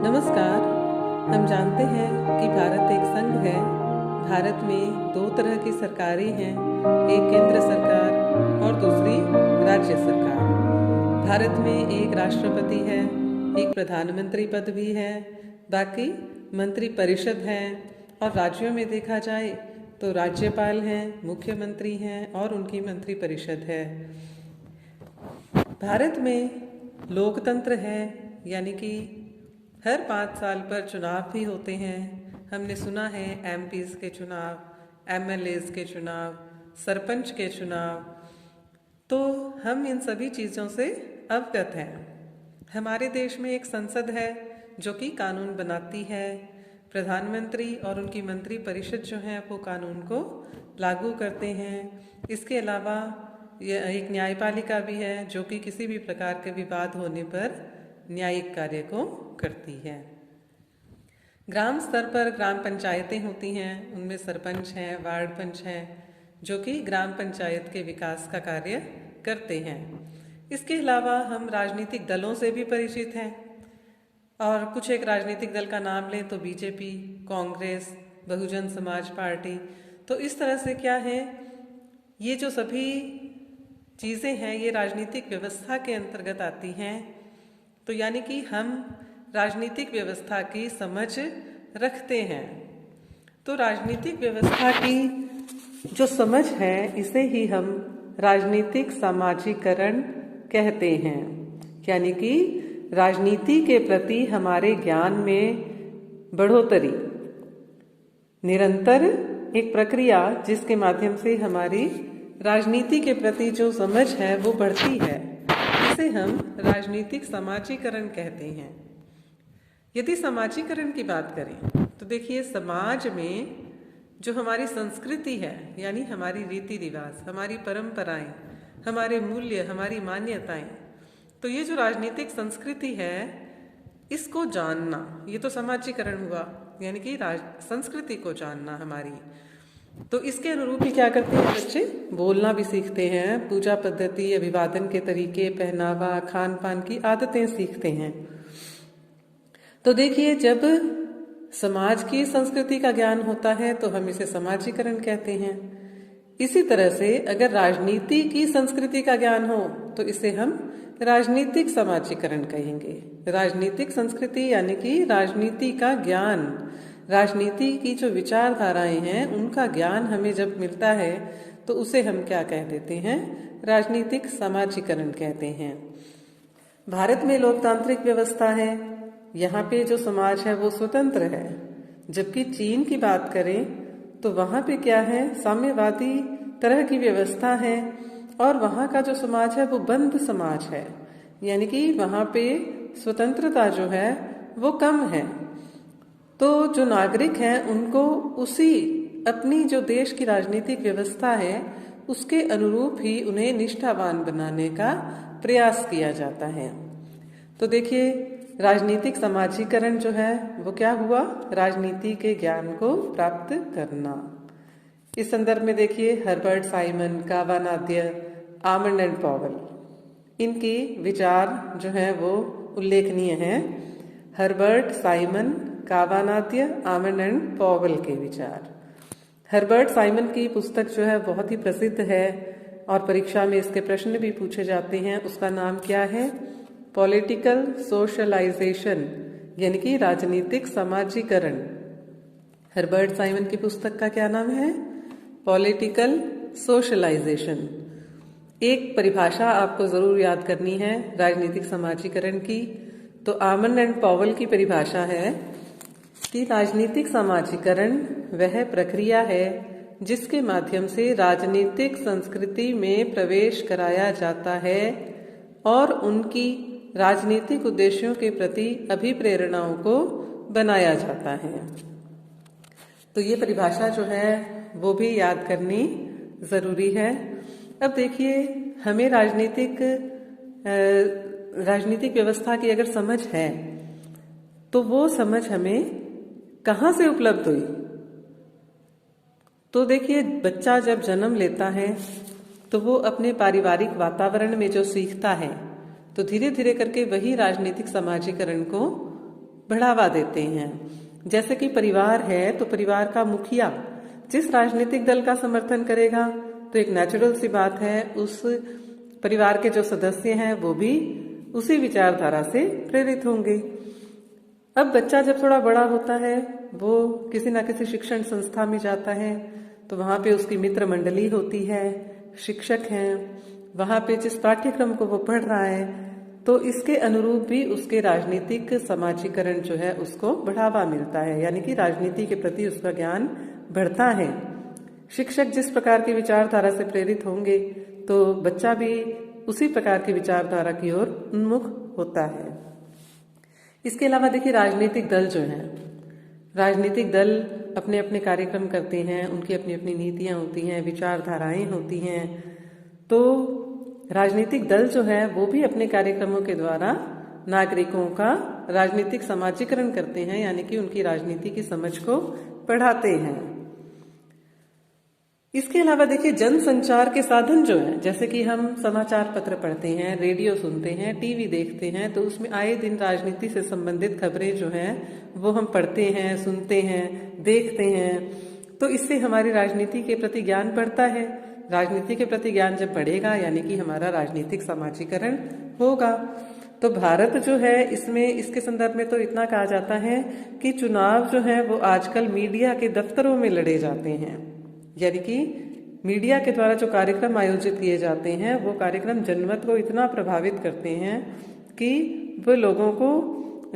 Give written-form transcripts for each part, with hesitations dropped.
नमस्कार। हम जानते हैं कि भारत एक संघ है। भारत में दो तरह की सरकारें हैं, एक केंद्र सरकार और दूसरी राज्य सरकार। भारत में एक राष्ट्रपति है, एक प्रधानमंत्री पद भी है, बाकी मंत्री परिषद है और राज्यों में देखा जाए तो राज्यपाल हैं, मुख्यमंत्री हैं और उनकी मंत्री परिषद है। भारत में लोकतंत्र है, यानी कि हर 5 साल पर चुनाव भी होते हैं। हमने सुना है एमपीज के चुनाव, एमएलएज के चुनाव, सरपंच के चुनाव, तो हम इन सभी चीज़ों से अवगत हैं। हमारे देश में एक संसद है जो कि कानून बनाती है। प्रधानमंत्री और उनकी मंत्री परिषद जो है वो कानून को लागू करते हैं। इसके अलावा एक न्यायपालिका भी है जो कि किसी भी प्रकार के विवाद होने पर न्यायिक कार्य को करती है। ग्राम स्तर पर ग्राम पंचायतें होती हैं, उनमें सरपंच हैं, वार्ड पंच हैं जो कि ग्राम पंचायत के विकास का कार्य करते हैं। इसके अलावा हम राजनीतिक दलों से भी परिचित हैं और कुछ एक राजनीतिक दल का नाम लें तो बीजेपी, कांग्रेस, बहुजन समाज पार्टी। तो इस तरह से क्या है, ये जो सभी चीज़ें हैं ये राजनीतिक व्यवस्था के अंतर्गत आती हैं। तो यानी कि हम राजनीतिक व्यवस्था की समझ रखते हैं। तो राजनीतिक व्यवस्था की जो समझ है इसे ही हम राजनीतिक सामाजिकरण कहते हैं। यानी कि राजनीति के प्रति हमारे ज्ञान में बढ़ोतरी, निरंतर एक प्रक्रिया जिसके माध्यम से हमारी राजनीति के प्रति जो समझ है वो बढ़ती है, इसे हम राजनीतिक समाजीकरण कहते हैं। यदि समाजीकरण की बात करें तो देखिए, समाज में जो हमारी संस्कृति है, यानी हमारी रीति रिवाज, हमारी परंपराएं, हमारे मूल्य, हमारी मान्यताएं, तो ये जो राजनीतिक संस्कृति है इसको जानना, ये तो समाजीकरण हुआ, यानी कि संस्कृति को जानना हमारी। तो इसके अनुरूप ही क्या करते हैं बच्चे, बोलना भी सीखते हैं, पूजा पद्धति, अभिवादन के तरीके, पहनावा, खान पान की आदतें सीखते हैं। तो देखिए, जब समाज की संस्कृति का ज्ञान होता है तो हम इसे समाजीकरण कहते हैं। इसी तरह से अगर राजनीति की संस्कृति का ज्ञान हो तो इसे हम राजनीतिक समाजीकरण कहेंगे। राजनीतिक संस्कृति यानी कि राजनीति का ज्ञान, राजनीति की जो विचारधाराएं हैं उनका ज्ञान हमें जब मिलता है तो उसे हम क्या कह देते हैं, राजनीतिक समाजीकरण कहते हैं। भारत में लोकतांत्रिक व्यवस्था है, यहाँ पे जो समाज है वो स्वतंत्र है। जबकि चीन की बात करें तो वहाँ पे क्या है, साम्यवादी तरह की व्यवस्था है और वहाँ का जो समाज है वो बंद समाज है, यानी कि वहाँ पे स्वतंत्रता जो है वो कम है। तो जो नागरिक हैं उनको उसी अपनी जो देश की राजनीतिक व्यवस्था है उसके अनुरूप ही उन्हें निष्ठावान बनाने का प्रयास किया जाता है। तो देखिए, राजनीतिक समाजीकरण जो है वो क्या हुआ, राजनीति के ज्ञान को प्राप्त करना। इस संदर्भ में देखिए, हर्बर्ट साइमन, कावानाद्य, आर्मंड एंड पॉवेल, इनकी विचार जो है वो उल्लेखनीय हैं। हर्बर्ट साइमन, कावानाद्य, आर्मंड एंड पॉवेल के विचार। हर्बर्ट साइमन की पुस्तक जो है बहुत ही प्रसिद्ध है और परीक्षा में इसके प्रश्न भी पूछे जाते हैं। उसका नाम क्या है, पॉलिटिकल सोशलाइजेशन, यानी कि राजनीतिक समाजीकरण। हर्बर्ट साइमन की पुस्तक का क्या नाम है, पॉलिटिकल सोशलाइजेशन। एक परिभाषा आपको जरूर याद करनी है राजनीतिक समाजीकरण की। तो आर्मंड एंड पॉवेल की परिभाषा है कि राजनीतिक समाजीकरण वह प्रक्रिया है जिसके माध्यम से राजनीतिक संस्कृति में प्रवेश कराया जाता है और उनकी राजनीतिक उद्देश्यों के प्रति अभिप्रेरणाओं को बनाया जाता है। तो ये परिभाषा जो है वो भी याद करनी जरूरी है। अब देखिए, हमें राजनीतिक व्यवस्था की अगर समझ है तो वो समझ हमें कहाँ से उपलब्ध हुई। तो देखिए, बच्चा जब जन्म लेता है तो वो अपने पारिवारिक वातावरण में जो सीखता है तो धीरे धीरे करके वही राजनीतिक समाजीकरण को बढ़ावा देते हैं। जैसे कि परिवार है तो परिवार का मुखिया जिस राजनीतिक दल का समर्थन करेगा तो एक नेचुरल सी बात है उस परिवार के जो सदस्य हैं वो भी उसी विचारधारा से प्रेरित होंगे। अब बच्चा जब थोड़ा बड़ा होता है वो किसी ना किसी शिक्षण संस्था में जाता है तो वहां पे उसकी मित्र मंडली होती है, शिक्षक हैं, वहां पे जिस पाठ्यक्रम को वो पढ़ रहा है तो इसके अनुरूप भी उसके राजनीतिक समाजीकरण जो है उसको बढ़ावा मिलता है, यानी कि राजनीति के प्रति उसका ज्ञान बढ़ता है। शिक्षक जिस प्रकार की विचारधारा से प्रेरित होंगे तो बच्चा भी उसी प्रकार की विचारधारा की ओर उन्मुख होता है। इसके अलावा देखिए राजनीतिक दल जो हैं, राजनीतिक दल अपने अपने कार्यक्रम करते हैं, उनकी अपनी अपनी नीतियां होती हैं, विचारधाराएं होती हैं। तो राजनीतिक दल जो है वो भी अपने कार्यक्रमों के द्वारा नागरिकों का राजनीतिक समाजीकरण करते हैं, यानी कि उनकी राजनीति की समझ को बढ़ाते हैं। इसके अलावा देखिए जनसंचार के साधन जो हैं, जैसे कि हम समाचार पत्र पढ़ते हैं, रेडियो सुनते हैं, टीवी देखते हैं, तो उसमें आए दिन राजनीति से संबंधित खबरें जो हैं वो हम पढ़ते हैं, सुनते हैं, देखते हैं। तो इससे हमारी राजनीति के प्रति ज्ञान बढ़ता है। राजनीति के प्रति ज्ञान जब बढ़ेगा यानी कि हमारा राजनीतिक समाजीकरण होगा। तो भारत जो है इसमें इसके संदर्भ में तो इतना कहा जाता है कि चुनाव जो है वो आजकल मीडिया के दफ्तरों में लड़े जाते हैं, यानी कि मीडिया के द्वारा जो कार्यक्रम आयोजित किए जाते हैं वो कार्यक्रम जनमत को इतना प्रभावित करते हैं कि वो लोगों को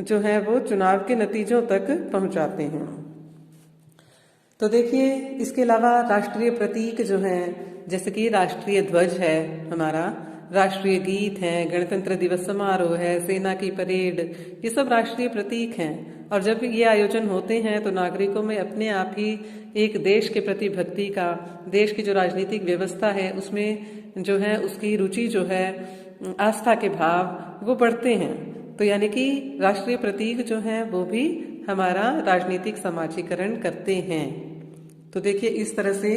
जो है वो चुनाव के नतीजों तक पहुंचाते हैं। तो देखिए इसके अलावा राष्ट्रीय प्रतीक जो हैं, जैसे कि राष्ट्रीय ध्वज है हमारा, राष्ट्रीय गीत है, गणतंत्र दिवस समारोह है, सेना की परेड, ये सब राष्ट्रीय प्रतीक हैं। और जब ये आयोजन होते हैं तो नागरिकों में अपने आप ही एक देश के प्रति भक्ति का, देश की जो राजनीतिक व्यवस्था है उसमें जो है उसकी रुचि जो है, आस्था के भाव वो बढ़ते हैं। तो यानी कि राष्ट्रीय प्रतीक जो है वो भी हमारा राजनीतिक समाजीकरण करते हैं। तो देखिए इस तरह से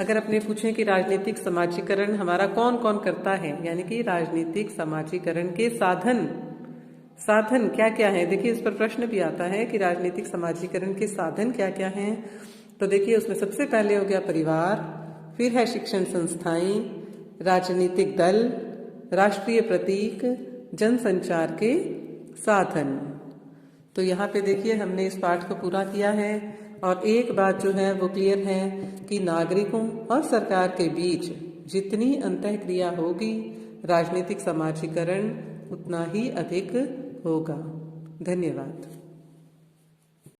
अगर अपने पूछें कि राजनीतिक समाजीकरण हमारा कौन कौन करता है, यानी कि राजनीतिक समाजीकरण के साधन क्या क्या है, देखिए इस पर प्रश्न भी आता है कि राजनीतिक समाजीकरण के साधन क्या क्या हैं। तो देखिए उसमें सबसे पहले हो गया परिवार, फिर है शिक्षण संस्थाएं, राजनीतिक दल, राष्ट्रीय प्रतीक, जनसंचार के साधन। तो यहाँ पे देखिए हमने इस पाठ को पूरा किया है और एक बात जो है वो क्लियर है कि नागरिकों और सरकार के बीच जितनी अंतःक्रिया होगी राजनीतिक समाजीकरण उतना ही अधिक होगा। धन्यवाद।